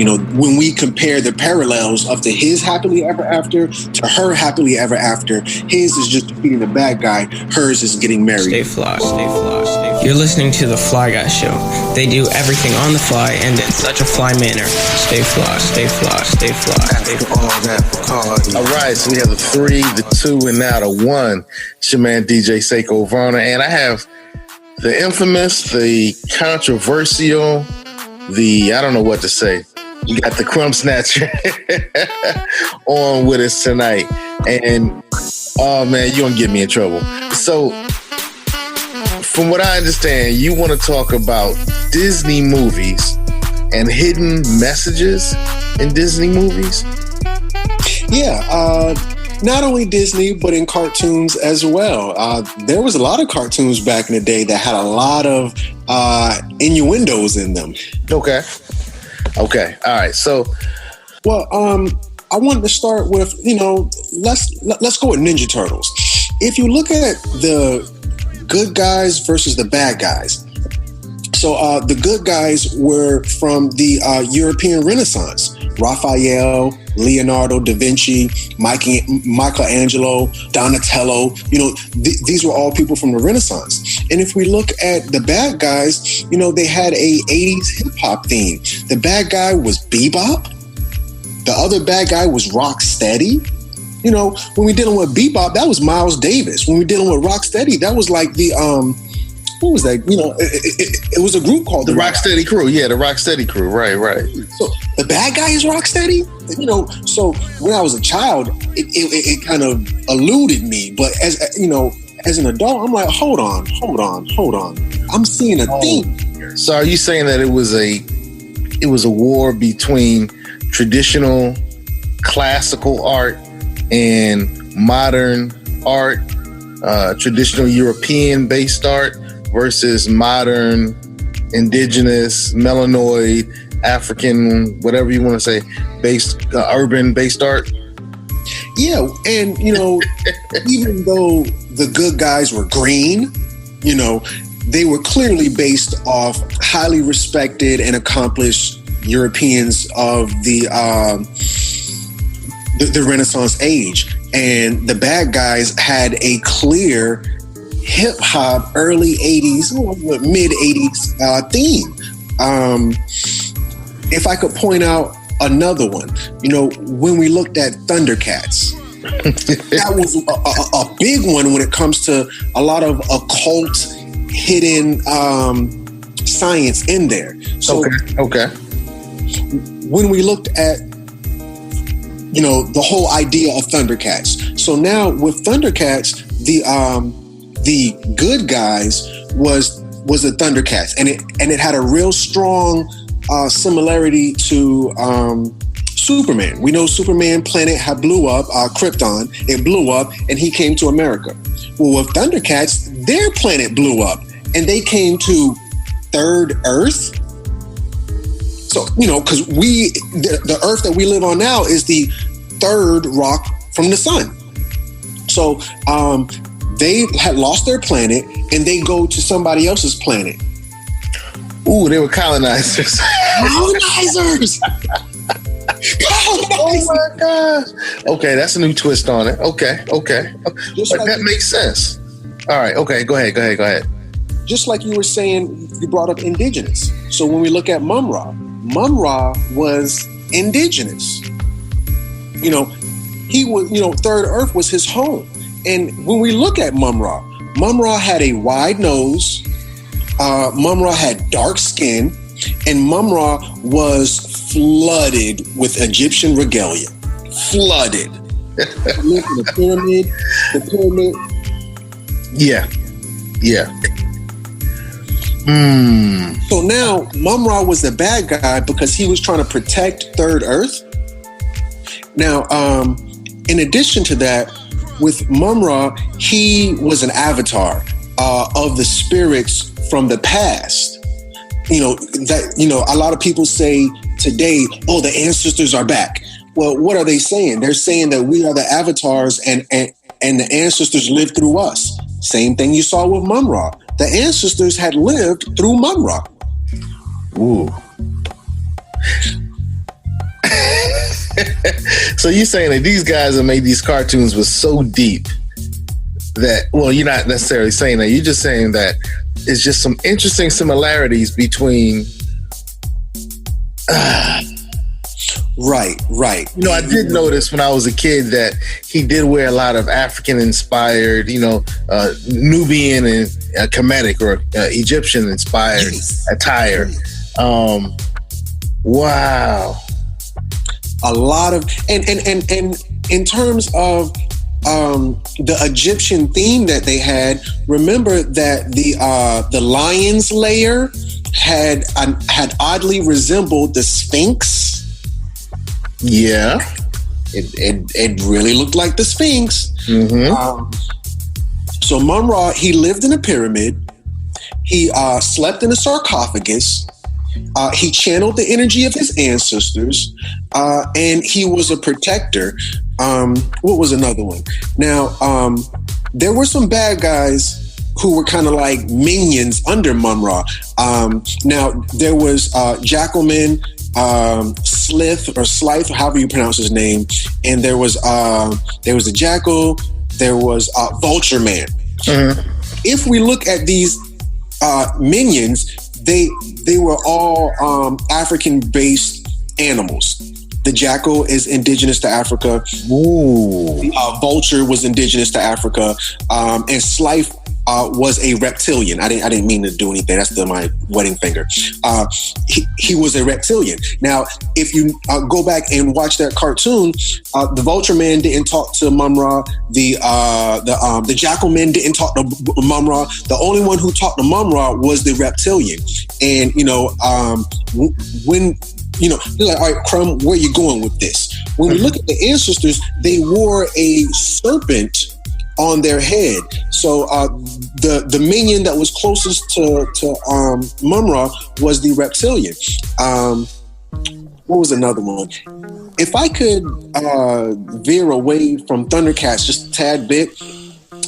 when we compare the parallels of his happily ever after to her happily ever after, his is just defeating the bad guy, hers is getting married. Stay fly, stay fly, stay fly. You're listening to The Fly Guy Show. They do everything on the fly and in such a fly manner. Stay fly, stay fly, stay fly, stay fly. All right, so we have the 3, the 2, and now the 1. It's your man DJ Seko Varner, and I have the infamous, the controversial, I don't know what to say. You got the Crumb Snatcher on with us tonight. And, oh man, you're going to get me in trouble. So, from what I understand, you want to talk about Disney movies and hidden messages in Disney movies? Yeah, not only Disney, but in cartoons as well. There was a lot of cartoons back in the day that had a lot of innuendos in them. Okay. All right. So, well, I wanted to start with, let's go with Ninja Turtles. If you look at the good guys versus the bad guys, so the good guys were from the European Renaissance. Raphael, Leonardo da Vinci, Michelangelo, Donatello, these were all people from the Renaissance. And if we look at the bad guys, they had a 80s hip hop theme. The bad guy was Bebop. The other bad guy was Rocksteady. When we dealing with Bebop, that was Miles Davis. When we dealing with Rocksteady, that was like the what was that? It was a group called the Rocksteady Crew. Yeah, the Rocksteady Crew. Right. So the bad guy is Rocksteady. So when I was a child, it kind of eluded me. But as an adult, I'm like, hold on. I'm seeing a theme. So are you saying that it was a war between traditional classical art and modern art, traditional European-based art versus modern, indigenous, melanoid, African, whatever you want to say, urban-based art? Yeah, and, even though the good guys were green, they were clearly based off highly respected and accomplished Europeans of the Renaissance age. And the bad guys had a clear hip-hop early 80s, mid 80s theme. If I could point out another one, when we looked at Thundercats, that was a big one when it comes to a lot of occult hidden science in there. So okay. When we looked at the whole idea of Thundercats. So now with Thundercats, the good guys was the Thundercats, and it had a real strong similarity to Superman. We know Superman planet had blew up, Krypton. It blew up, and he came to America. Well, with Thundercats, their planet blew up, and they came to Third Earth. So, because the Earth that we live on now is the third rock from the sun. So they had lost their planet and they go to somebody else's planet. Ooh, they were colonizers. Colonizers! Oh my gosh. Okay, that's a new twist on it. Okay. But that makes sense. All right, okay, go ahead. Just like you were saying, you brought up indigenous. So when we look at Mun-Ra was indigenous. He was, Third Earth was his home. And when we look at Mun-Ra had a wide nose, Mun-Ra had dark skin, and Mun-Ra was flooded with Egyptian regalia. Flooded. The pyramid. Yeah. So now Mun-Ra was the bad guy because he was trying to protect Third Earth. Now, in addition to that, with Mun-Ra, he was an avatar of the spirits from the past. A lot of people say today, oh, the ancestors are back. Well, what are they saying? They're saying that we are the avatars and the ancestors live through us. Same thing you saw with Mun-Ra. The ancestors had lived through Mun-Ra. Ooh. So you're saying that these guys that made these cartoons was so deep that, well, you're not necessarily saying that. You're just saying that it's just some interesting similarities between. Right. You know, I did notice when I was a kid that he did wear a lot of African-inspired, Nubian and Kemetic or Egyptian-inspired attire. Wow. A lot of and in terms of the Egyptian theme that they had, remember that the lion's lair had oddly resembled the Sphinx. Yeah, it really looked like the Sphinx. Mm-hmm. So Mun-Ra, he lived in a pyramid. He slept in a sarcophagus. He channeled the energy of his ancestors, and he was a protector. What was another one? Now, there were some bad guys who were kind of like minions under Mun-Ra. Now, there was Jackalman, Slith or Slythe, however you pronounce his name, and there was a Jackal, there was Vulture Man. Mm-hmm. If we look at these minions, they were all African-based animals. The jackal is indigenous to Africa. Ooh. Vulture was indigenous to Africa, and Slythe was a reptilian. I didn't mean to do anything. That's my wedding finger. He was a reptilian. Now, if you go back and watch that cartoon, the Vulture Man didn't talk to Mun-Ra. The Jackal Man didn't talk to Mun-Ra. The only one who talked to Mun-Ra was the reptilian. And when you're like, all right, Crumb, where are you going with this? When we look at the ancestors, they wore a serpent on their head. So the minion that was closest to Mun-Ra was the reptilian. What was another one? If I could veer away from Thundercats just a tad bit,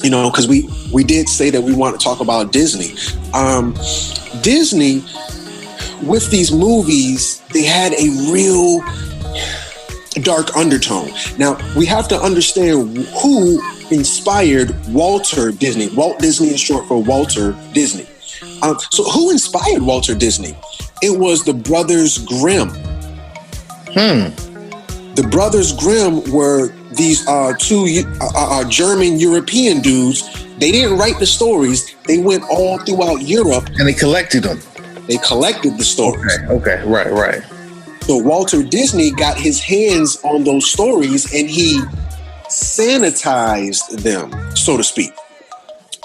because we did say that we want to talk about Disney. Disney, with these movies, they had a real dark undertone. Now, we have to understand who inspired Walter Disney. Walt Disney is short for Walter Disney. So who inspired Walter Disney? It was the Brothers Grimm. The Brothers Grimm were these two German European dudes. They didn't write the stories. They went all throughout Europe. And they collected them. They collected the stories. Okay, right. So Walter Disney got his hands on those stories and he sanitized them, so to speak.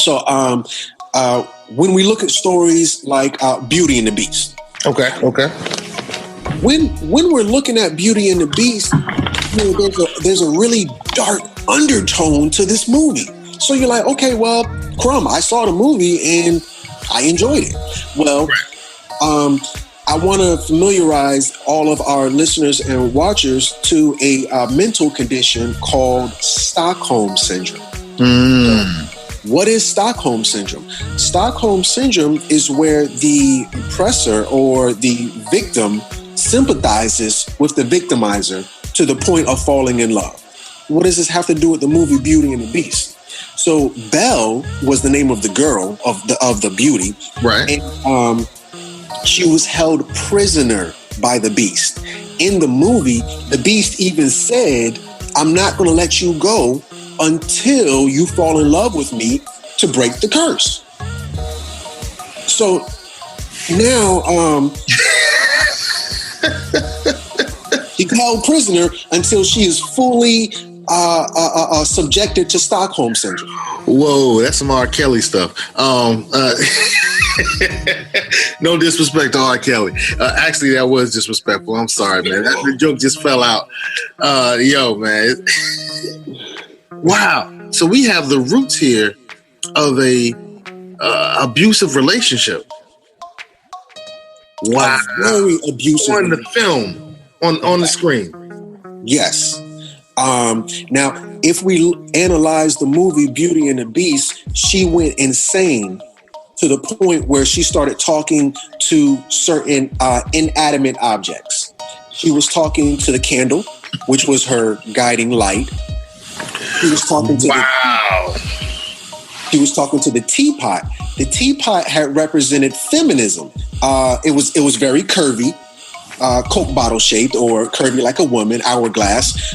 So when we look at stories like Beauty and the Beast. Okay. When we're looking at Beauty and the Beast, there's a really dark undertone to this movie. So you're like, okay, well, Crumb, I saw the movie and I enjoyed it. Well, I want to familiarize all of our listeners and watchers to a mental condition called Stockholm Syndrome. What is Stockholm Syndrome? Stockholm Syndrome is where the oppressor or the victim sympathizes with the victimizer to the point of falling in love. What does this have to do with the movie Beauty and the Beast? So Belle was the name of the girl of the beauty, right? And she was held prisoner by the Beast. In the movie, the Beast even said, "I'm not going to let you go until you fall in love with me to break the curse." So now, she's held prisoner until she is fully subjected to Stockholm Syndrome. Whoa, that's some R. Kelly stuff. No disrespect to R. Kelly. Actually, that was disrespectful. I'm sorry, man. The joke just fell out. Yo, man. Wow. So we have the roots here of a abusive relationship. Wow. A very abusive on the film, on the screen. Yes. Now, if we analyze the movie Beauty and the Beast, she went insane to the point where she started talking to certain inanimate objects. She was talking to the candle. which was her guiding light. He was talking to he was talking to the teapot. The teapot had represented feminism. It was very curvy, Coke bottle shaped, or curvy like a woman, hourglass.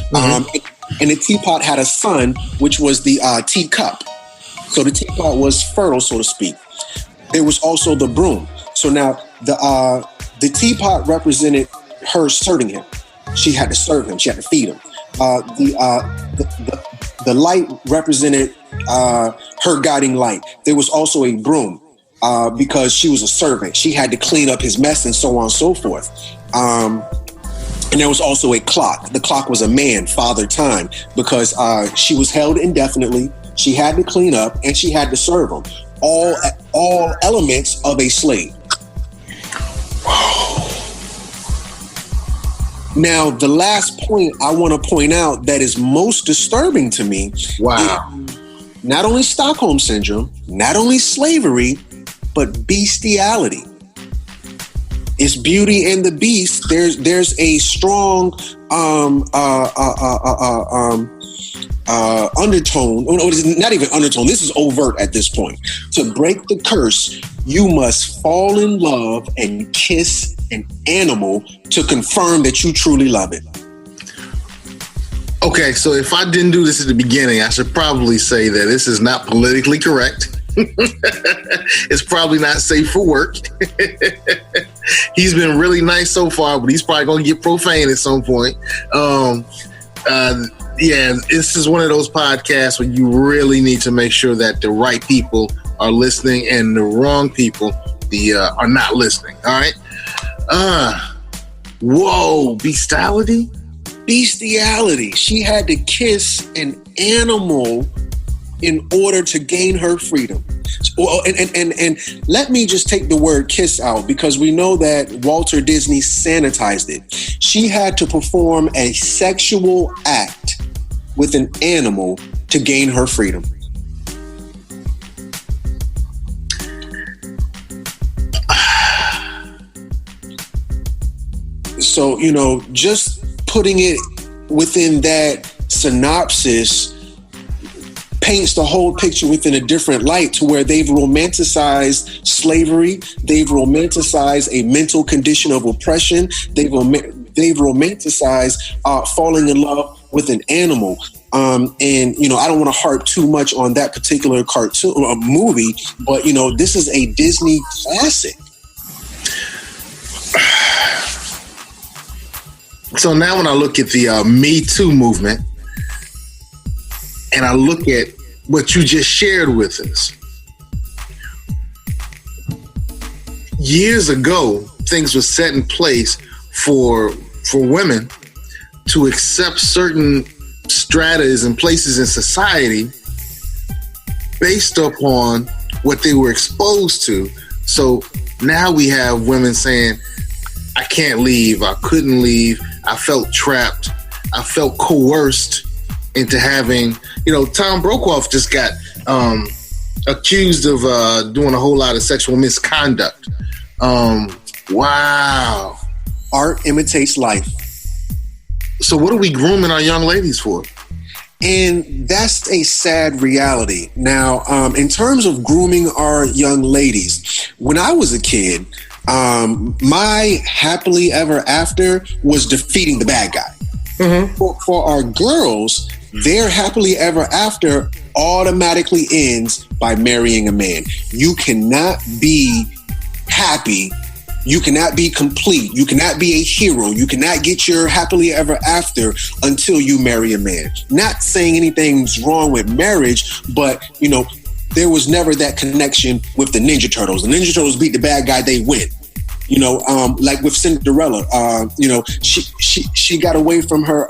And the teapot had a son, which was the teacup. So the teapot was fertile, so to speak. There was also the broom. So now the teapot represented her serving him. She had to serve him. She had to feed him. The light represented her guiding light. There was also a broom because she was a servant. She had to clean up his mess and so on and so forth. And there was also a clock. The clock was a man, Father Time, because she was held indefinitely. She had to clean up and she had to serve him. All elements of a slave. Now, the last point I want to point out that is most disturbing to me. Wow. Not only Stockholm Syndrome, not only slavery, but bestiality. It's Beauty and the Beast. There's a strong undertone. Oh, no, it is not even undertone. This is overt at this point. To break the curse, you must fall in love and kiss an animal to confirm that you truly love it. Okay, so if I didn't do this at the beginning, I should probably say that this is not politically correct. It's probably not safe for work. He's been really nice so far, but he's probably going to get profane at some point. Yeah, this is one of those podcasts where you really need to make sure that the right people are listening and the wrong people are not listening. All right. Whoa, bestiality? Bestiality. She had to kiss an animal in order to gain her freedom. And let me just take the word kiss out, because we know that Walter Disney sanitized it. She had to perform a sexual act with an animal to gain her freedom. So, just putting it within that synopsis paints the whole picture within a different light, to where they've romanticized slavery. They've romanticized a mental condition of oppression. They've romanticized falling in love with an animal. And, I don't want to harp too much on that particular cartoon or movie, but, this is a Disney classic. So now when I look at the Me Too movement, and I look at what you just shared with us, years ago, things were set in place for women to accept certain stratas and places in society based upon what they were exposed to. So now we have women saying, I can't leave, I couldn't leave, I felt trapped, I felt coerced into having, Tom Brokaw just got accused of doing a whole lot of sexual misconduct. Wow. Art imitates life. So what are we grooming our young ladies for? And that's a sad reality. Now, in terms of grooming our young ladies, when I was a kid, my happily ever after was defeating the bad guy. Mm-hmm. For our girls, their happily ever after automatically ends by marrying a man. You cannot be happy. You cannot be complete. You cannot be a hero. You cannot get your happily ever after until you marry a man. Not saying anything's wrong with marriage, but, there was never that connection with the Ninja Turtles. The Ninja Turtles beat the bad guy, they win. Like with Cinderella, she got away from her.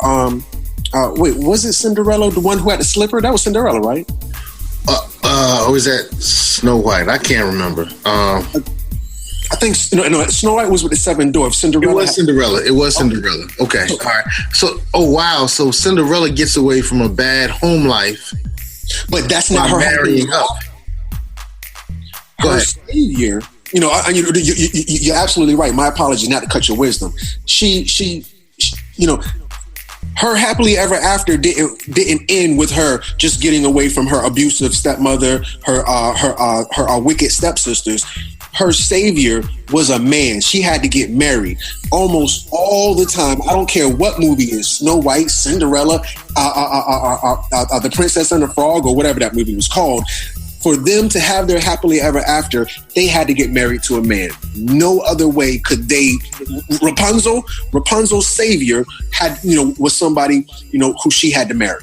Wait, was it Cinderella, the one who had the slipper? That was Cinderella, right? Or was that Snow White? I can't remember. I think Snow White was with the seven dwarfs. Cinderella. It was Cinderella. Okay, all right. So, wow. So Cinderella gets away from a bad home life, but that's not her marrying up. Her savior. You're absolutely right. My apology, not to cut your wisdom. She her happily ever after didn't end with her just getting away from her abusive stepmother, her wicked stepsisters. Her savior was a man. She had to get married almost all the time. I don't care what movie it is, Snow White, Cinderella, The Princess and the Frog, or whatever that movie was called. For them to have their happily ever after, they had to get married to a man. No other way could they. Rapunzel's savior had, was somebody, who she had to marry.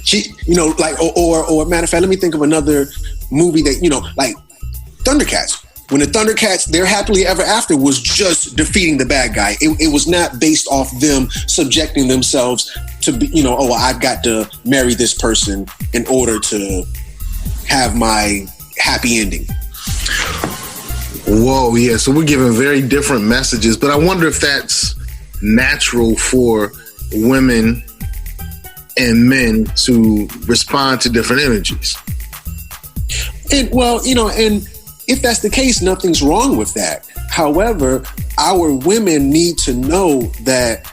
She, or matter of fact, let me think of another movie that, like Thundercats. When the Thundercats, their happily ever after was just defeating the bad guy. It was not based off them subjecting themselves to be, I've got to marry this person in order to have my happy ending. Whoa, yeah. So we're giving very different messages, but I wonder if that's natural for women and men to respond to different energies. And and if that's the case, nothing's wrong with that. However, our women need to know that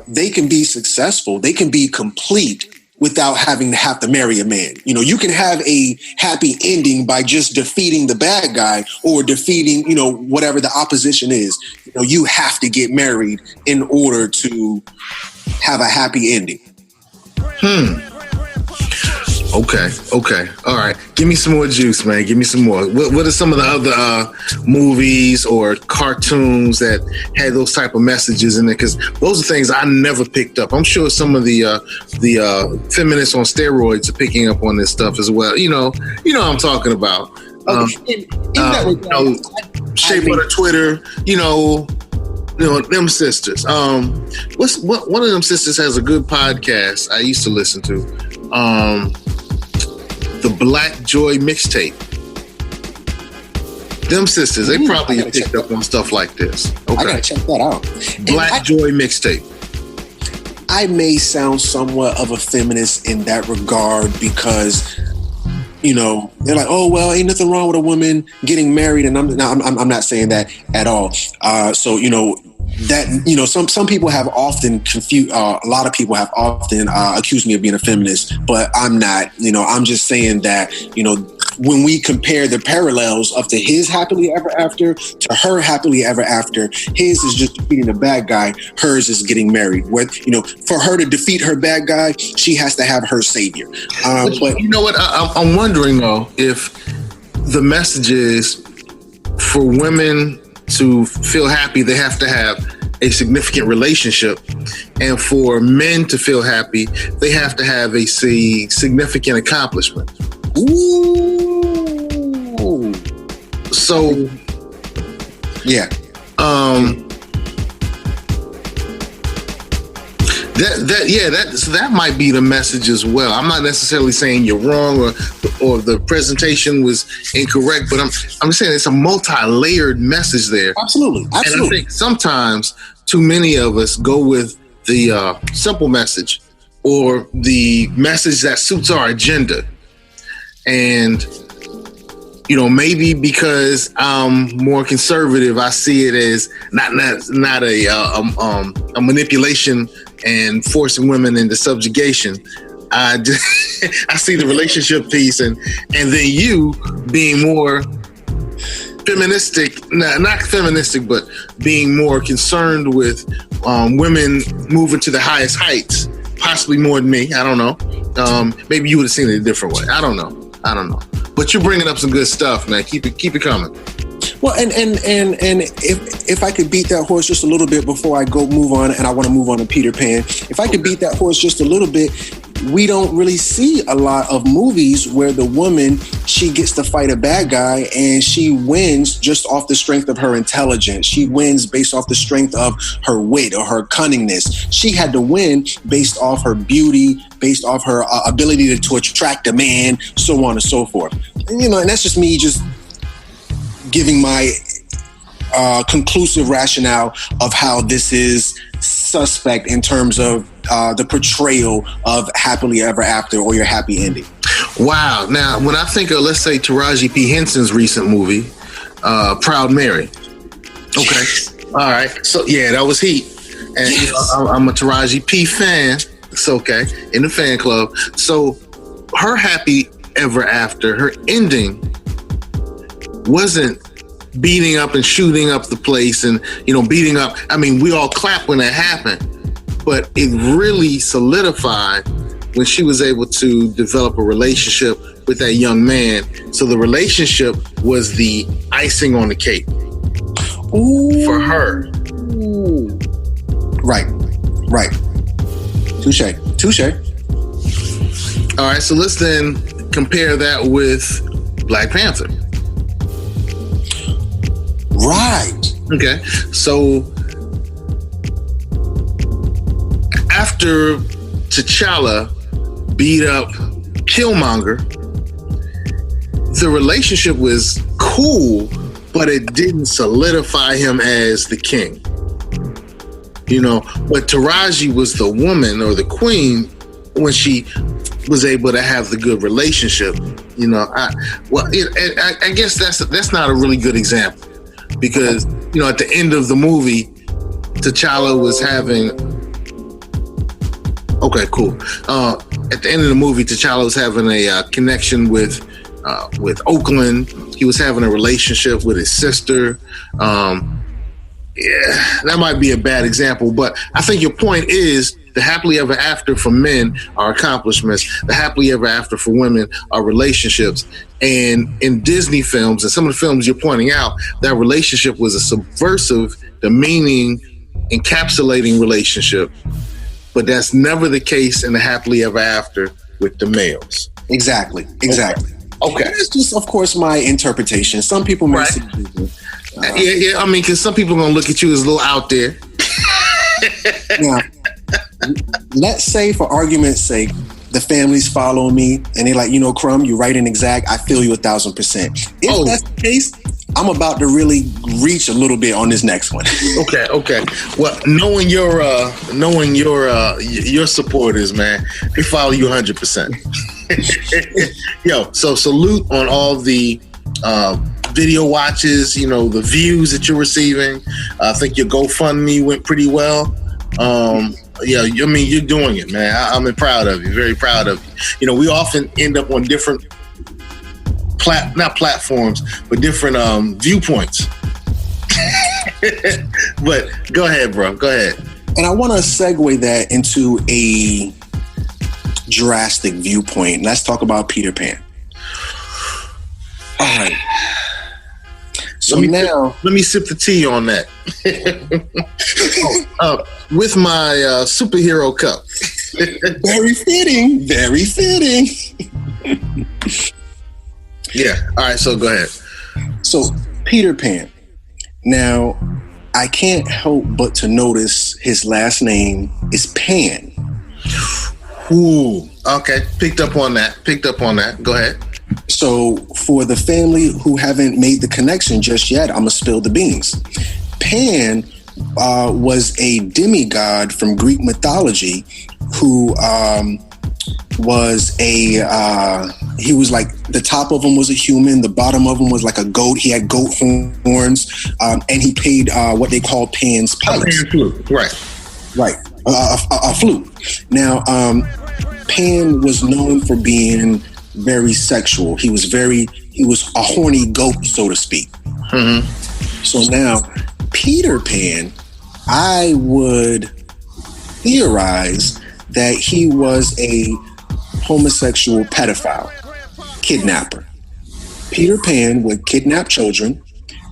they can be successful, they can be complete without having to have to marry a man. You can have a happy ending by just defeating the bad guy or defeating, whatever the opposition is. You have to get married in order to have a happy ending. Okay. All right. Give me some more juice, man. Give me some more. What are some of the other movies or cartoons that had those type of messages in it? Because those are things I never picked up. I'm sure some of the feminists on steroids are picking up on this stuff as well. You know what I'm talking about. Shape Butter Twitter. Them sisters. One of them sisters has a good podcast I used to listen to. The Black Joy Mixtape. Them sisters, they probably have picked up on stuff like this. Okay. I gotta check that out. Black Joy Mixtape. I may sound somewhat of a feminist in that regard because, they're like, oh, well, ain't nothing wrong with a woman getting married. And I'm not saying that at all. That, some people have often confused, a lot of people have often accused me of being a feminist, but I'm not. I'm just saying that, when we compare the parallels of to his happily ever after to her happily ever after, his is just defeating the bad guy, hers is getting married. For her to defeat her bad guy, she has to have her savior. But you know what? I'm wondering though, if the message is for women to feel happy, they have to have a significant relationship. And for men to feel happy, they have to have a significant accomplishment. Ooh. So, yeah. That might be the message as well. I'm not necessarily saying you're wrong or the presentation was incorrect, but I'm just saying it's a multi-layered message there. Absolutely. And I think sometimes too many of us go with the simple message or the message that suits our agenda. And maybe because I'm more conservative, I see it as not a manipulation and forcing women into subjugation. I see the relationship piece, and then you being more feministic, not feministic, but being more concerned with women moving to the highest heights, possibly more than me. I don't know. Maybe you would have seen it a different way. I don't know. But you're bringing up some good stuff, man. Keep it coming. Well, and if I could beat that horse just a little bit before I move on, and I want to move on to Peter Pan. If I could beat that horse just a little bit, we don't really see a lot of movies where the woman, she gets to fight a bad guy and she wins just off the strength of her intelligence. She wins based off the strength of her wit or her cunningness. She had to win based off her beauty, based off her ability to attract a man, so on and so forth. And that's just me just giving my conclusive rationale of how this is suspect in terms of the portrayal of happily ever after or your happy ending. Wow. Now, when I think of, let's say, Taraji P. Henson's recent movie, Proud Mary. Okay. All right. So, yeah, that was heat. And I'm a Taraji P fan. It's okay. In the fan club. So her happy ever after, her ending wasn't beating up and shooting up the place and, beating up. I mean, we all clapped when that happened, but it really solidified when she was able to develop a relationship with that young man. So the relationship was the icing on the cake. Ooh. For her. Ooh. Right. Touche. All right, so let's then compare that with Black Panther. Right. Okay, so after T'Challa beat up Killmonger, the relationship was cool, but it didn't solidify him as the king. But Taraji was the woman or the queen when she was able to have the good relationship. I guess that's not a really good example because, at the end of the movie, T'Challa was having... Okay, cool. At the end of the movie, T'Challa was having a connection with Oakland. He was having a relationship with his sister. Yeah, that might be a bad example, but I think your point is the happily ever after for men are accomplishments. The happily ever after for women are relationships. And in Disney films and some of the films you're pointing out, that relationship was a subversive, demeaning, encapsulating relationship. But that's never the case in the happily ever after with the males. Exactly. Okay. That's just, of course, my interpretation. Some people may see it. Yeah. I mean, because some people are going to look at you as a little out there. Now, let's say, for argument's sake, the families follow me and they're like, Crumb, you're right and exact. I feel you 1,000%. If that's the case, I'm about to really reach a little bit on this next one. Okay. Well, knowing your supporters, man, they follow you 100%. Yo, so salute on all the video watches, the views that you're receiving. I think your GoFundMe went pretty well. You're doing it, man. I'm proud of you, very proud of you. We often end up on different not platforms, but different viewpoints. But go ahead, bro. Go ahead. And I want to segue that into a drastic viewpoint. Let's talk about Peter Pan. All right. So let me sip the tea on that. With my superhero cup. Very fitting. Yeah. All right. So go ahead. So Peter Pan. Now, I can't help but to notice his last name is Pan. Ooh. Okay. Picked up on that. Go ahead. So for the family who haven't made the connection just yet, I'm going to spill the beans. Pan was a demigod from Greek mythology who was he was like, the top of him was a human, the bottom of him was like a goat. He had goat horns, and he played what they call Pan's pipes. Flute. Right. A flute. Now, Pan was known for being very sexual. He was a horny goat, so to speak. Mm-hmm. So now, Peter Pan, I would theorize that he was a homosexual pedophile, kidnapper. Peter Pan would kidnap children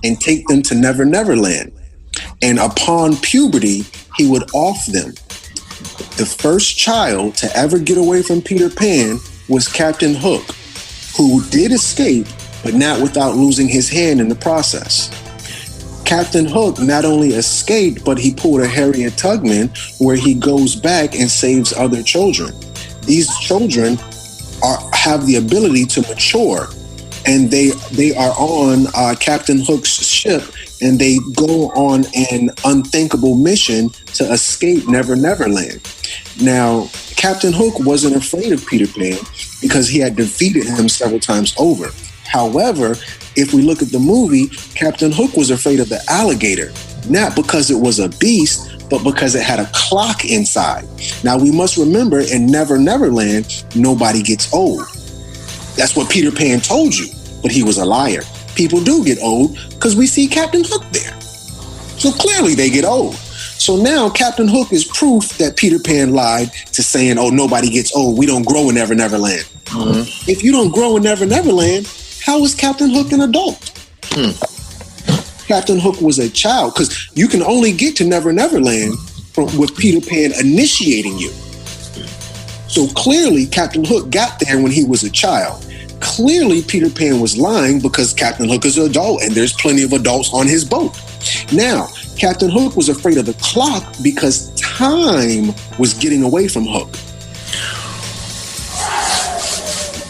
and take them to Never Never Land. And upon puberty, he would off them. The first child to ever get away from Peter Pan was Captain Hook, who did escape, but not without losing his hand in the process. Captain Hook not only escaped, but he pulled a Harriet Tubman where he goes back and saves other children. These children have the ability to mature, and they are on Captain Hook's ship, and they go on an unthinkable mission to escape Never Never Land. Now, Captain Hook wasn't afraid of Peter Pan because he had defeated him several times over. However, if we look at the movie, Captain Hook was afraid of the alligator, not because it was a beast, but because it had a clock inside. Now, we must remember, in Never Never Land, nobody gets old. That's what Peter Pan told you, but he was a liar. People do get old because we see Captain Hook there. So clearly they get old. So now Captain Hook is proof that Peter Pan lied to saying, oh, nobody gets old. We don't grow in Never Never Land. Mm-hmm. If you don't grow in Never Never Land, how is Captain Hook an adult? Captain Hook was a child, because you can only get to Never Never Land with Peter Pan initiating you. So clearly Captain Hook got there when he was a child. Clearly Peter Pan was lying because Captain Hook is an adult and there's plenty of adults on his boat. Now, Captain Hook was afraid of the clock because time was getting away from Hook.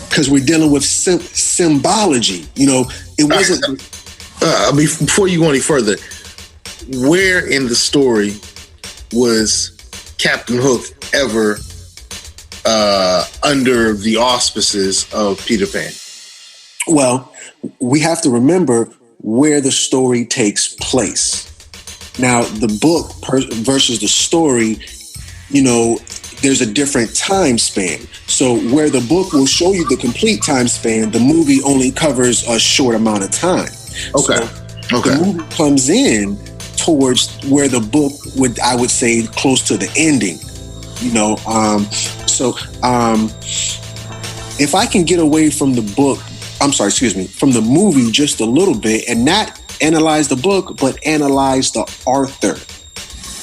Because we're dealing with symbology. You know, it wasn't... Before you go any further, where in the story was Captain Hook ever under the auspices of Peter Pan? Well, we have to remember where the story takes place. Now, the book versus the story, you know, there's a different time span. So where the book will show you the complete time span, the movie only covers a short amount of time. Okay. So the movie comes in towards where the book would, I would say, close to the ending. You know, if I can get away from the book, from the movie just a little bit and not analyze the book, but analyze the author.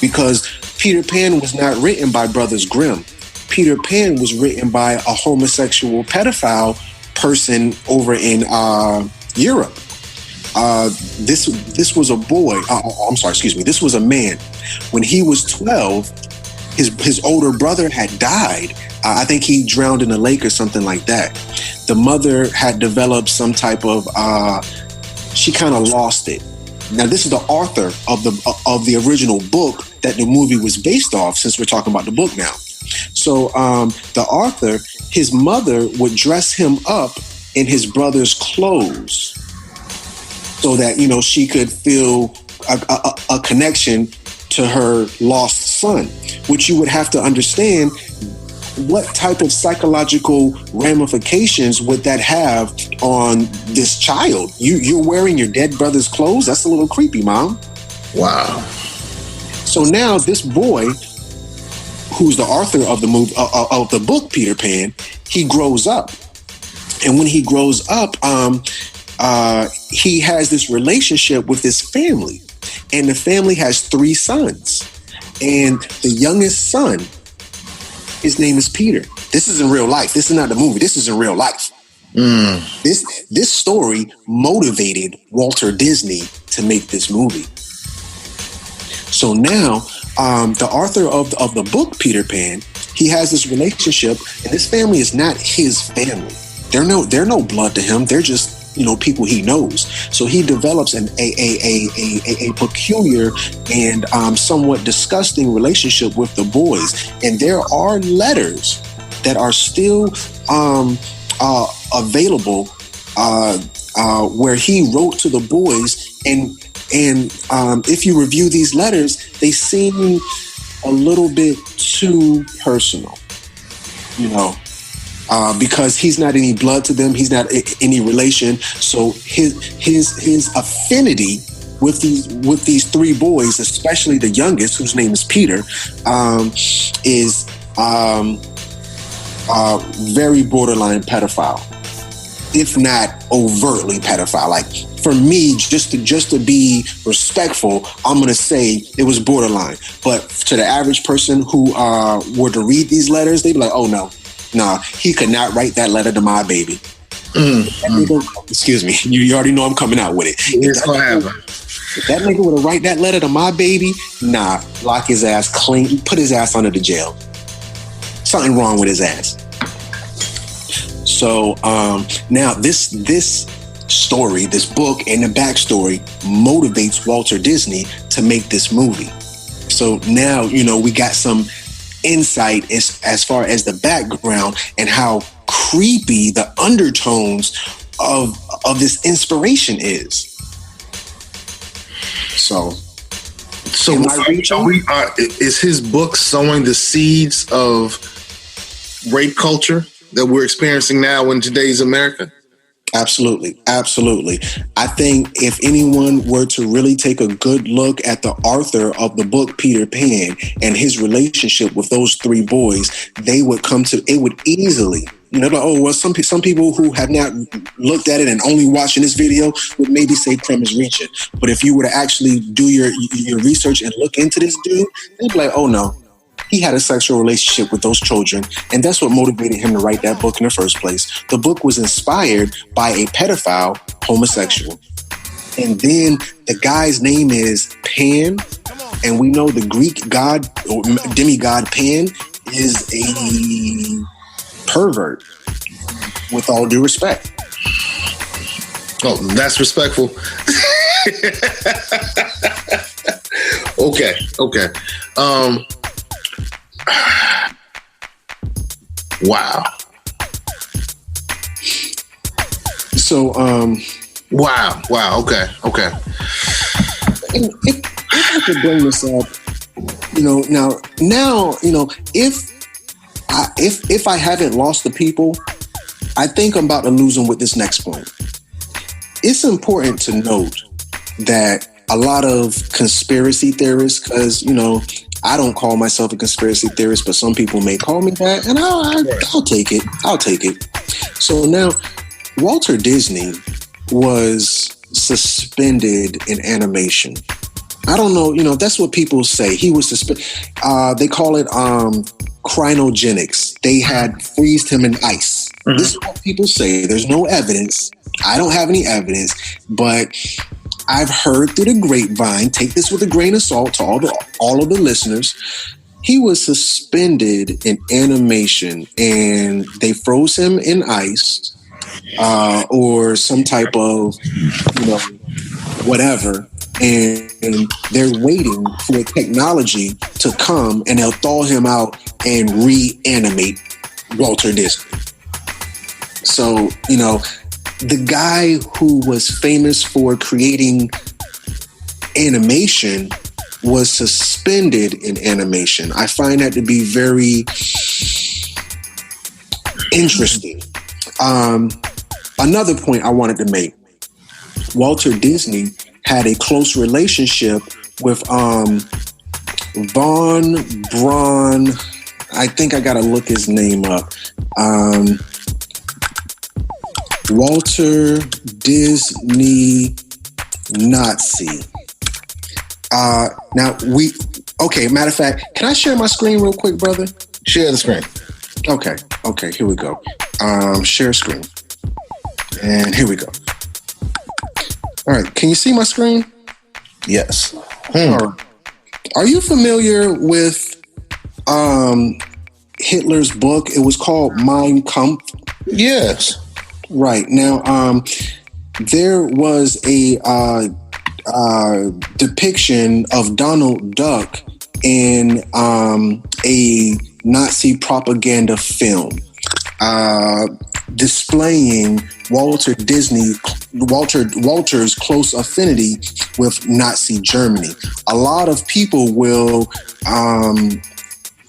Because Peter Pan was not written by Brothers Grimm. Peter Pan was written by a homosexual pedophile person over in Europe. This was a boy. This was a man. When he was 12, his older brother had died. I think he drowned in a lake or something like that. The mother had developed some type of, she kind of lost it. Now, this is the author of the original book that the movie was based off, since we're talking about the book now. So the author, his mother would dress him up in his brother's clothes so that, you know, she could feel a connection to her lost son, which you would have to understand what type of psychological ramifications would that have on this child. You're wearing your dead brother's clothes? That's a little creepy, Mom. Wow. So now this boy, who's the author of the movie, of the book Peter Pan, he grows up. And when he grows up, he has this relationship with his family. And the family has 3 sons. And the youngest son, his name is Peter. This is in real life. This is not the movie. This is in real life. This story motivated Walter Disney to make this movie. So now, the author of the book Peter Pan, he has this relationship, and this family is not his family. They're no blood to him. They're just, you know, people he knows. So he develops a peculiar and somewhat disgusting relationship with the boys. And there are letters that are still available where he wrote to the boys. And if you review these letters, they seem a little bit too personal, you know. Because he's not any blood to them, he's not any relation. So his affinity with these 3 boys, especially the youngest, whose name is Peter, is very borderline pedophile, if not overtly pedophile. Like, for me, just to be respectful, I'm gonna say it was borderline. But to the average person who were to read these letters, they'd be like, "Oh no. Nah, he could not write that letter to my baby." Excuse me. You already know I'm coming out with it. It's gonna happen. If that nigga would have write that letter to my baby, nah, lock his ass clean, put his ass under the jail. Something wrong with his ass. So now this story, this book, and the backstory motivates Walter Disney to make this movie. So now, you know, we got some insight as far as the background and how creepy the undertones of this inspiration is. So So is his book sowing the seeds of rape culture that we're experiencing now in today's America? Absolutely. Absolutely. I think if anyone were to really take a good look at the author of the book, Peter Pan, and his relationship with those three boys, they would come to, it would easily, some people who have not looked at it and only watching this video would maybe say Crumb is reaching. But if you were to actually do your research and look into this dude, they'd be like, oh no, he had a sexual relationship with those children. And that's what motivated him to write that book in the first place. The book was inspired by a pedophile homosexual. And then the guy's name is Pan. And we know the Greek god or demigod Pan is a pervert, with all due respect. Oh, that's respectful. Okay. Wow. So, wow. Okay. And if I could bring this up, now, if I haven't lost the people, I think I'm about to lose them with this next point. It's important to note that a lot of conspiracy theorists, because, I don't call myself a conspiracy theorist, but some people may call me that, and I'll take it. I'll take it. So now, Walter Disney was suspended in animation. I don't know, that's what people say. He was suspended. They call it cryogenics. They had freezed him in ice. Mm-hmm. This is what people say. There's no evidence. I don't have any evidence, but I've heard through the grapevine, take this with a grain of salt to all of the listeners, he was suspended in animation and they froze him in ice or some type of, whatever. And they're waiting for technology to come and they'll thaw him out and reanimate Walter Disney. So, the guy who was famous for creating animation was suspended in animation. I find that to be very interesting. Another point I wanted to make. Walter Disney had a close relationship with Von Braun. I think I got to look his name up. Walter Disney Nazi. Matter of fact, can I share my screen real quick, brother? Share the screen. Okay, here we go. Share screen. And here we go. All right, can you see my screen? Yes. Are you familiar with Hitler's book? It was called Mein Kampf. Yes. Right. Now, there was a depiction of Donald Duck in a Nazi propaganda film displaying Walter's close affinity with Nazi Germany. A lot of people will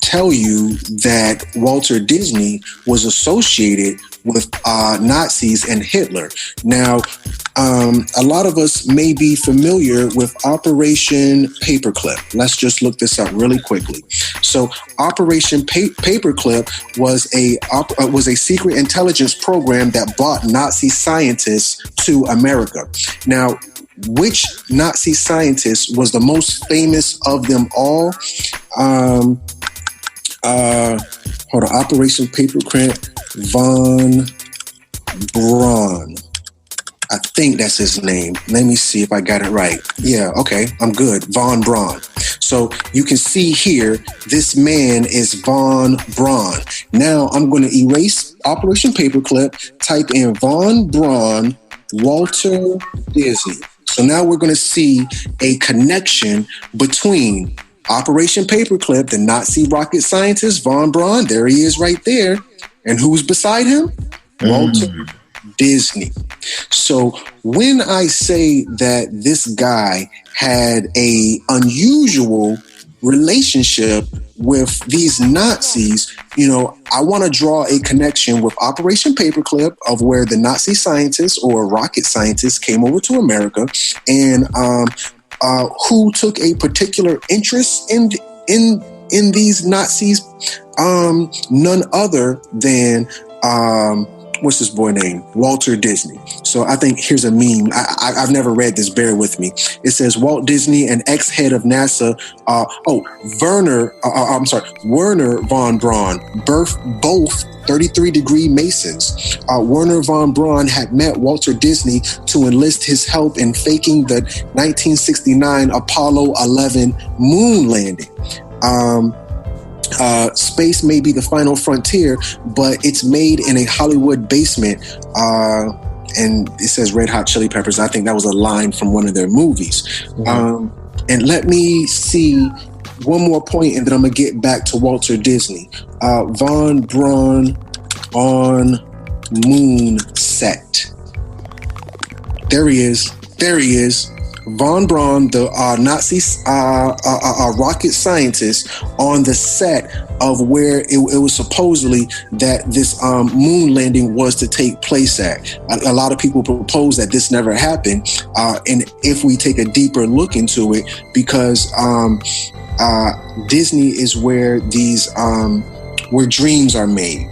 tell you that Walter Disney was associated with Nazis and Hitler. Now, a lot of us may be familiar with Operation Paperclip. Let's just look this up really quickly. So, Operation Paperclip was a secret intelligence program that brought Nazi scientists to America. Now, which Nazi scientist was the most famous of them all? Hold on, Operation Paperclip, Von Braun. I think that's his name. Let me see if I got it right. Yeah, okay, I'm good. Von Braun. So you can see here, this man is Von Braun. Now I'm going to erase Operation Paperclip, type in Von Braun, Walter Disney. So now we're going to see a connection between Operation Paperclip, the Nazi rocket scientist, Von Braun. There he is right there. And who's beside him? Walter Disney. So when I say that this guy had a unusual relationship with these Nazis, I want to draw a connection with Operation Paperclip, of where the Nazi scientists or rocket scientists came over to America, and who took a particular interest in these Nazis. None other than what's this boy name? Walter Disney. So I think here's a meme. I've never read this. Bear with me. It says Walt Disney, an ex-head of NASA. Werner von Braun, both 33-degree Masons. Werner von Braun had met Walter Disney to enlist his help in faking the 1969 Apollo 11 moon landing. Space may be the final frontier, but it's made in a Hollywood basement. And it says Red Hot Chili Peppers. I think that was a line from one of their movies. Mm-hmm. And let me see one more point, and then I'm going to get back to Walter Disney. Von Braun on moon set. There he is. Von Braun, the Nazi rocket scientist, on the set of where it was supposedly that this moon landing was to take place at. A lot of people propose that this never happened. And if we take a deeper look into it, because Disney is where where dreams are made.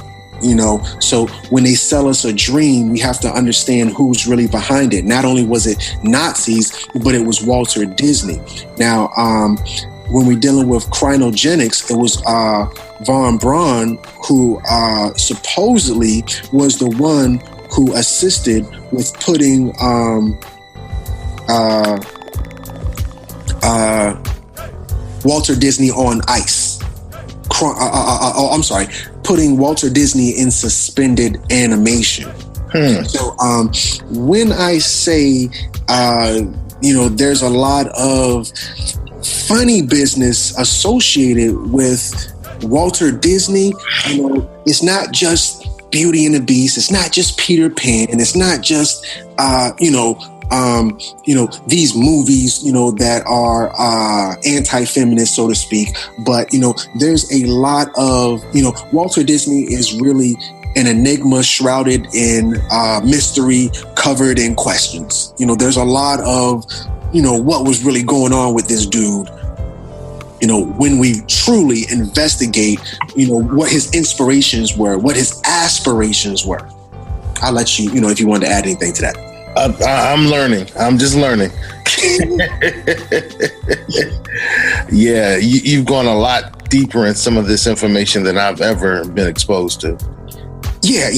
So when they sell us a dream, we have to understand who's really behind it. Not only was it Nazis, but it was Walter Disney. Now, when we're dealing with cryogenics, it was von Braun who supposedly was the one who assisted with putting Walter Disney on ice. Putting Walter Disney in suspended animation. So when I say, there's a lot of funny business associated with Walter Disney, it's not just Beauty and the Beast, it's not just Peter Pan, and it's not just, these movies, that are anti-feminist, so to speak. But, there's a lot of, Walter Disney is really an enigma shrouded in mystery, covered in questions. There's a lot of, what was really going on with this dude. When we truly investigate, what his inspirations were, what his aspirations were. I'll let you, if you want to add anything to that. I'm learning. I'm just learning. Yeah, you've gone a lot deeper in some of this information than I've ever been exposed to. Yeah.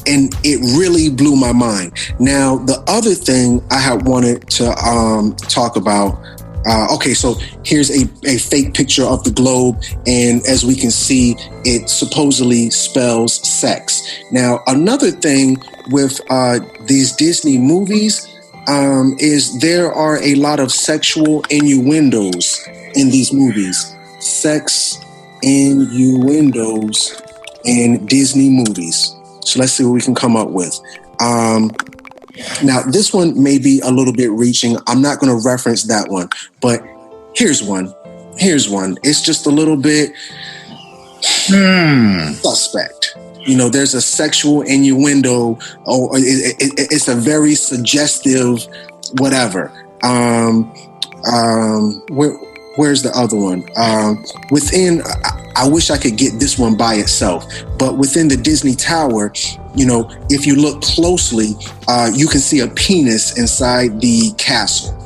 And it really blew my mind. Now, the other thing I had wanted to talk about. So here's a fake picture of the globe, and as we can see, it supposedly spells sex. Now, another thing with these Disney movies is there are a lot of sexual innuendos in these movies. Sex innuendos in Disney movies. So let's see what we can come up with. Now, this one may be a little bit reaching. I'm not going to reference that one, but here's one. It's just a little bit suspect. There's a sexual innuendo, or it's a very suggestive whatever. Where's the other one? I wish I could get this one by itself, but within the Disney Tower, if you look closely, you can see a penis inside the castle.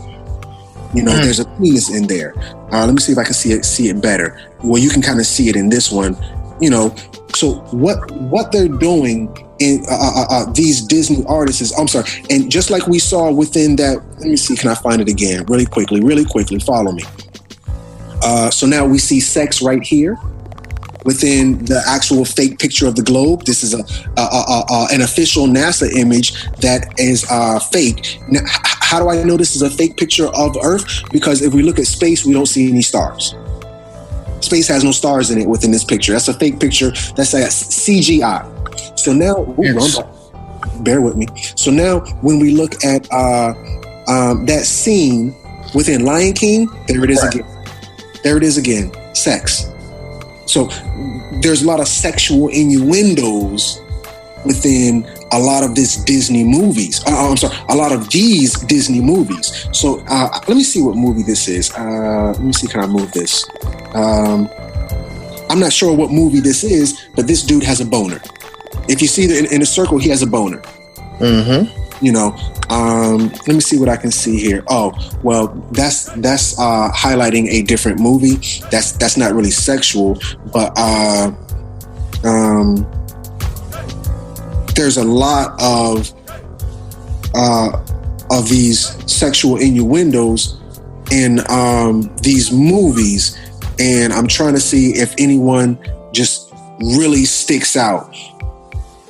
There's a penis in there. Let me see if I can see it better. Well, you can kind of see it in this one. So what they're doing in these Disney artists is, and just like we saw within that, let me see, can I find it again? Really quickly, follow me. So now we see sex right here within the actual fake picture of the globe. This is an official NASA image that is fake. Now, how do I know this is a fake picture of Earth? Because if we look at space, we don't see any stars. Space has no stars in it within this picture. That's a fake picture. That's a CGI. So now, bear with me. So now when we look at that scene within Lion King, there it is again. There it is again, sex. So there's a lot of sexual innuendos within a lot of this Disney movies. A lot of these Disney movies. So let me see what movie this is. Let me see, can I move this? I'm not sure what movie this is, but this dude has a boner. If you see in a circle, he has a boner. Mm-hmm. You know, let me see what I can see here. Oh, well, that's highlighting a different movie. That's not really sexual, but there's a lot of these sexual innuendos in these movies, and I'm trying to see if anyone just really sticks out.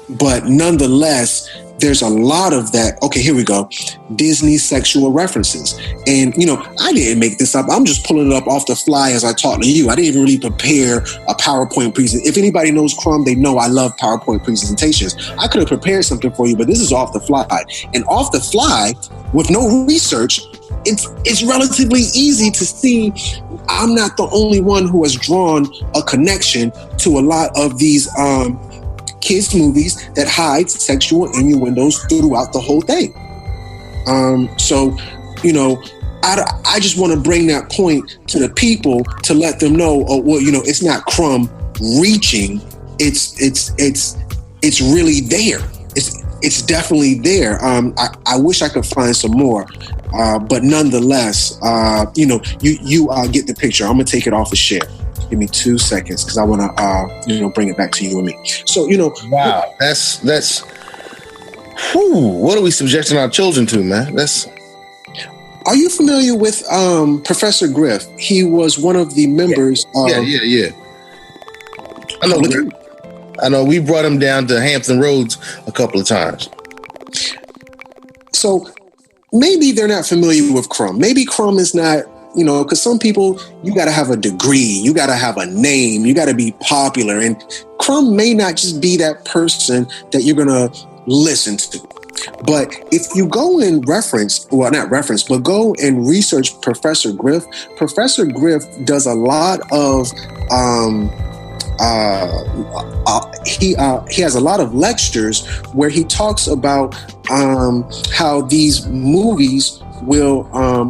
But nonetheless, there's a lot of that. Okay, here we go. Disney sexual references. And, you know, I didn't make this up. I'm just pulling it up off the fly as I talk to you. I didn't even really prepare a PowerPoint presentation. If anybody knows Crumb, they know I love PowerPoint presentations. I could have prepared something for you, but this is off the fly. And off the fly, with no research, it's relatively easy to see. I'm not the only one who has drawn a connection to a lot of these kids' movies that hide sexual innuendos throughout the whole thing. So, you know, I just want to bring that point to the people to let them know, oh, well, you know, it's not Crumb reaching. It's really there. It's definitely there. I wish I could find some more, but nonetheless, you know, you get the picture. I'm gonna take it off a share. Give me 2 seconds because I want to, you know, bring it back to you and me. So, you know, wow, that's. What are we subjecting our children to, man? Are you familiar with Professor Griff? He was one of the members. Yeah. I know. We brought him down to Hampton Roads a couple of times. So maybe they're not familiar with Crumb. Maybe Crumb is not. You know, because some people, you got to have a degree, you got to have a name, you got to be popular. And Crumb may not just be that person that you're going to listen to. But if you go and go and research Professor Griff. Professor Griff does a lot of, he has a lot of lectures where he talks about how these movies will,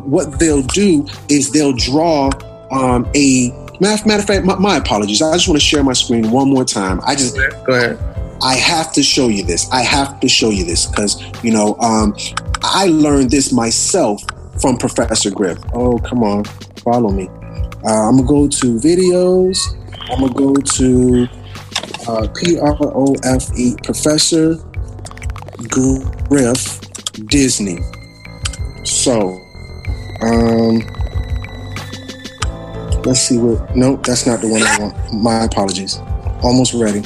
what they'll do is they'll draw a matter of fact, my apologies. I just want to share my screen one more time. Go ahead. I have to show you this. Because, you know, I learned this myself from Professor Griff. Oh, come on. Follow me. I'm going to go to videos. I'm going to go to PROFE, Professor Griff, Disney. So, let's see what. Nope, that's not the one I want. My apologies. Almost ready.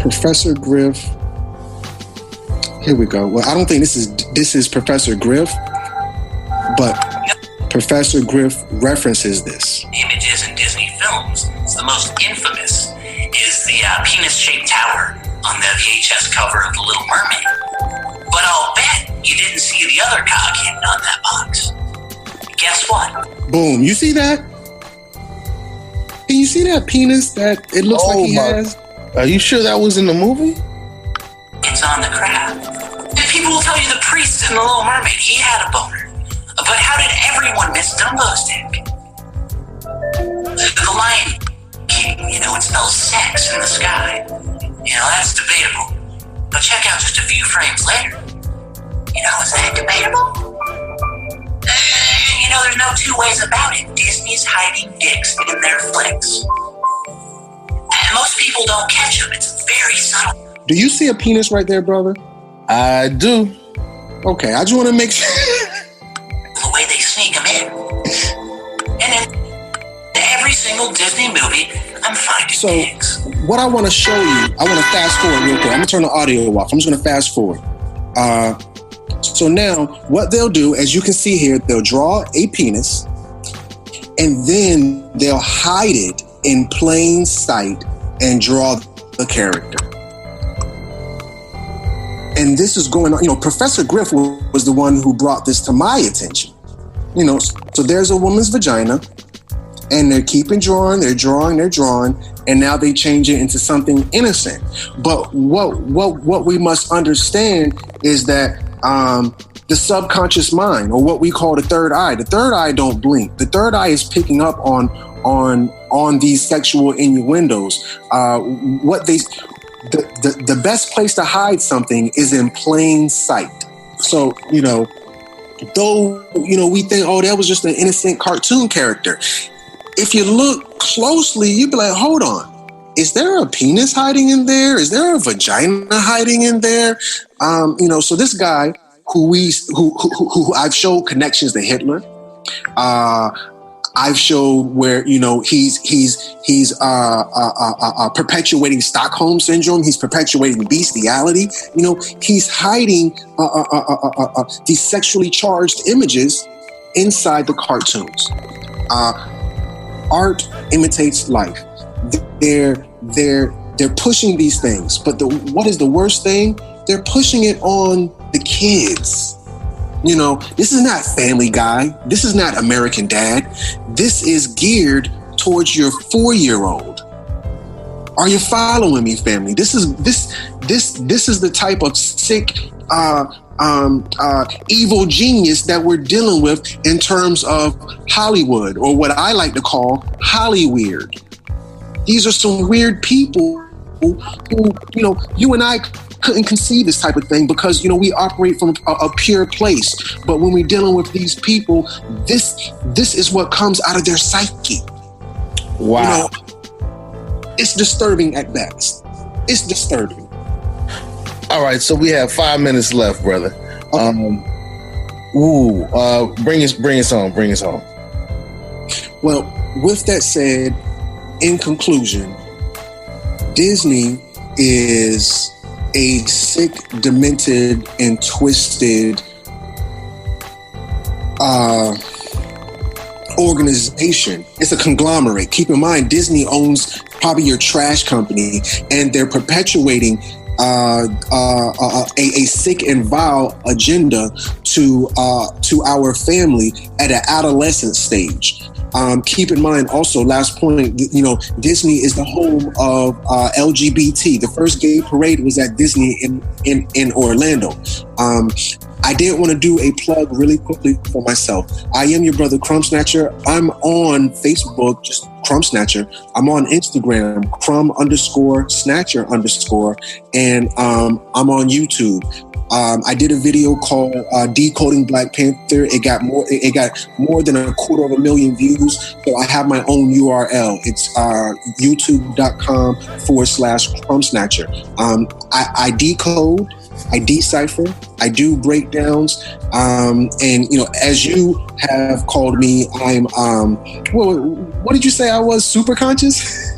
Professor Griff. Here we go. Well, I don't think this is Professor Griff, but Professor Griff references this. Images in Disney films. It's the most infamous is the penis-shaped tower on the VHS cover of The Little Mermaid. But I'll bet you didn't see the other cock hidden on that box. Guess what? Boom. You see that? Can you see that penis that it looks like he has? Are you sure that was in the movie? It's on the crab. And people will tell you the priest in The Little Mermaid, he had a boner. But how did everyone miss Dumbo's dick? The Lion King, you know, it spells sex in the sky. You know, that's debatable. But check out just a few frames later. You know, is that debatable? You know, there's no two ways about it. Disney's hiding dicks in their flicks. And most people don't catch them. It's very subtle. Do you see a penis right there, brother? I do. Okay, I just want to make sure. The way they sneak them in. And in every single Disney movie, I'm finding dicks. What I want to show you, I want to fast forward real quick. I'm going to turn the audio off. I'm just going to fast forward. So now what they'll do, as you can see here, they'll draw a penis and then they'll hide it in plain sight and draw the character. And this is going on, Professor Griff was the one who brought this to my attention. So there's a woman's vagina, and they're keeping drawing, they're drawing, and now they change it into something innocent. But what we must understand is that the subconscious mind, or what we call the third eye don't blink. The third eye is picking up on these sexual innuendos. The best place to hide something is in plain sight. So, though, we think, oh, that was just an innocent cartoon character. If you look closely, you'd be like, hold on. Is there a penis hiding in there? Is there a vagina hiding in there? So this guy who I've showed connections to Hitler. I've showed where, he's perpetuating Stockholm syndrome. He's perpetuating bestiality. He's hiding these sexually charged images inside the cartoons. Art imitates life. They're pushing these things, but what is the worst thing? They're pushing it on the kids. This is not Family Guy. This is not American Dad. This is geared towards your 4-year-old. Are you following me, family? This is the type of sick, evil genius that we're dealing with in terms of Hollywood, or what I like to call Hollyweird. These are some weird people who you and I couldn't conceive this type of thing because, we operate from a pure place. But when we're dealing with these people, this is what comes out of their psyche. Wow. It's disturbing at best. It's disturbing. All right, so we have 5 minutes left, brother. Okay. Bring us home. Well, with that said, in conclusion, Disney is a sick, demented, and twisted organization. It's a conglomerate. Keep in mind, Disney owns probably your trash company, and they're perpetuating a sick and vile agenda to our family at an adolescent stage. Keep in mind also, last point, Disney is the home of LGBT. The first gay parade was at Disney in Orlando. I didn't want to do a plug really quickly for myself. I am your brother Crumb Snatcher. I'm on Facebook, just Crumb Snatcher. I'm on Instagram, Crumb_Snatcher_, and I'm on YouTube. I did a video called Decoding Black Panther. It got more than 250,000 views. So I have my own URL. It's youtube.com/Crumb Snatcher. I decode, I decipher, I do breakdowns. And as you have called me, I'm what did you say I was? Super conscious?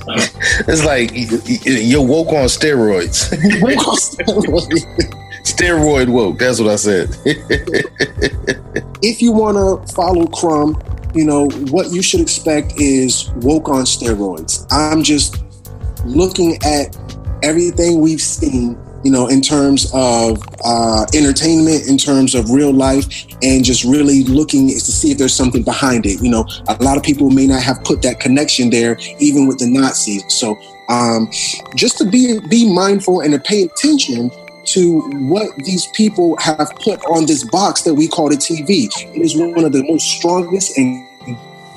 It's like you're woke on steroids. Woke on steroids. Steroid woke, that's what I said. If you want to follow Crumb, what you should expect is woke on steroids. I'm just looking at everything we've seen, in terms of entertainment, in terms of real life, and just really looking to see if there's something behind it. A lot of people may not have put that connection there, even with the Nazis. So just to be mindful and to pay attention to what these people have put on this box that we call the TV. It is one of the most strongest and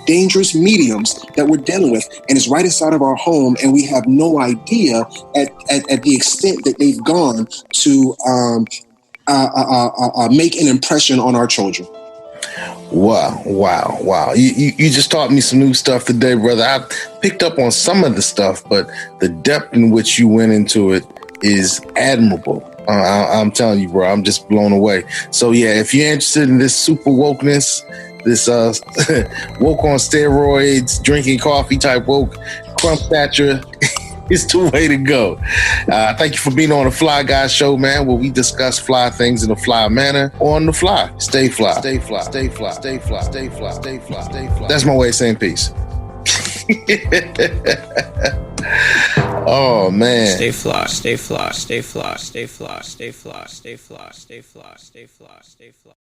dangerous mediums that we're dealing with, and it's right inside of our home, and we have no idea at the extent that they've gone to make an impression on our children. Wow. You just taught me some new stuff today, brother. I picked up on some of the stuff, but the depth in which you went into it is admirable. I'm telling you, bro, I'm just blown away. So yeah, if you're interested in this super wokeness, this woke on steroids, drinking coffee type woke, Crumb Snatcher is the way to go. Thank you for being on the Fly Guy Show, man, where we discuss fly things in a fly manner on the fly. Stay fly. Stay fly. Stay fly. Stay fly. Stay fly. Stay fly. Stay fly. That's my way of saying peace. Oh man. Stay fly, stay fly, stay fly, stay fly, stay fly, stay fly, stay fly, stay fly, stay fly.